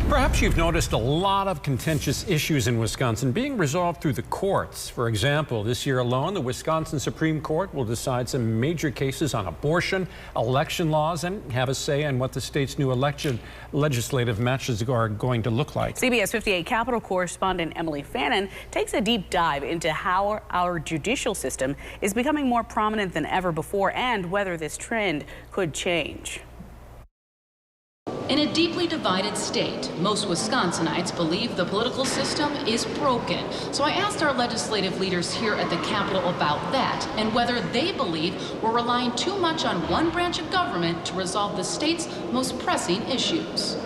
Perhaps you've noticed a lot of contentious issues in Wisconsin being resolved through the courts. For example, this year alone, the Wisconsin Supreme Court will decide some major cases on abortion, election laws, and have a say on what the state's new legislative matches are going to look like. CBS 58 Capitol correspondent Emily Fannin takes a deep dive into how our judicial system is becoming more prominent than ever before and whether this trend could change. In a deeply divided state, most Wisconsinites believe the political system is broken. So I asked our legislative leaders here at the Capitol about that and whether they believe we're relying too much on one branch of government to resolve the state's most pressing issues.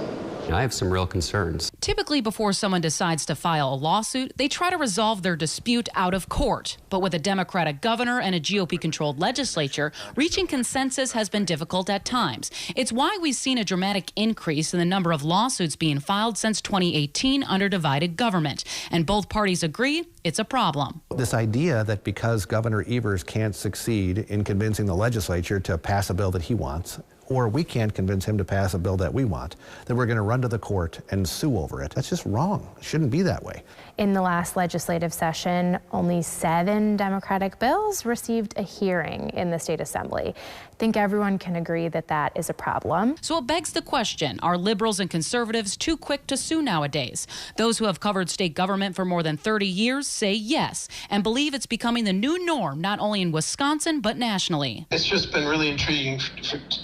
I have some real concerns. Typically, before someone decides to file a lawsuit, they try to resolve their dispute out of court. But with a Democratic governor and a GOP-controlled legislature, reaching consensus has been difficult at times. It's why we've seen a dramatic increase in the number of lawsuits being filed since 2018 under divided government. And both parties agree it's a problem. This idea that because Governor Evers can't succeed in convincing the legislature to pass a bill that he wants, or we can't convince him to pass a bill that we want, that we're going to run to the court and sue over it. That's just wrong. It shouldn't be that way. In the last legislative session, only 7 Democratic bills received a hearing in the state assembly. I think everyone can agree that that is a problem. So it begs the question, are liberals and conservatives too quick to sue nowadays? Those who have covered state government for more than 30 years say yes, and believe it's becoming the new norm, not only in Wisconsin, but nationally. It's just been really intriguing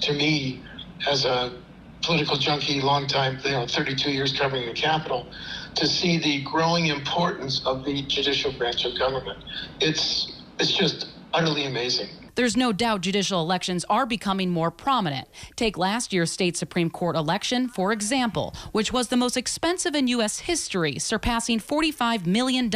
to me as a political junkie, long time, 32 years covering the Capitol, to see the growing importance of the judicial branch of government. It's just utterly amazing. There's no doubt judicial elections are becoming more prominent. Take last year's state Supreme Court election, for example, which was the most expensive in U.S. history, surpassing $45 million.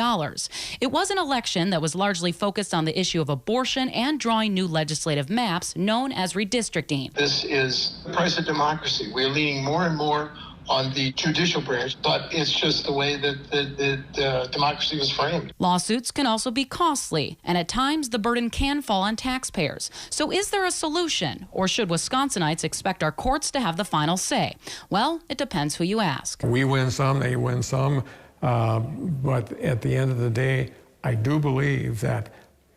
It was an election that was largely focused on the issue of abortion and drawing new legislative maps known as redistricting. This is the price of democracy. We're leaning more and more on the judicial branch, but it's just the way that democracy was framed. Lawsuits can also be costly, and at times the burden can fall on taxpayers. So is there a solution, or should Wisconsinites expect our courts to have the final say? Well, it depends who you ask. We win some, they win some, but at the end of the day, I do believe that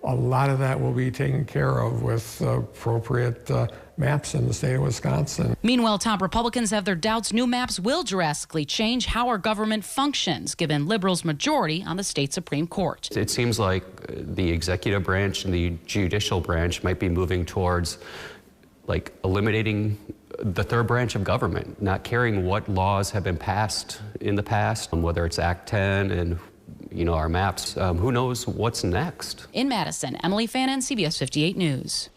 a lot of that will be taken care of with appropriate maps in the state of Wisconsin. Meanwhile, top Republicans have their doubts new maps will drastically change how our government functions, given liberals' majority on the state Supreme Court. It seems like the executive branch and the judicial branch might be moving towards eliminating the third branch of government, not caring what laws have been passed in the past, whether it's Act 10 and our maps. Who knows what's next? In Madison, Emily Fannin, CBS 58 News.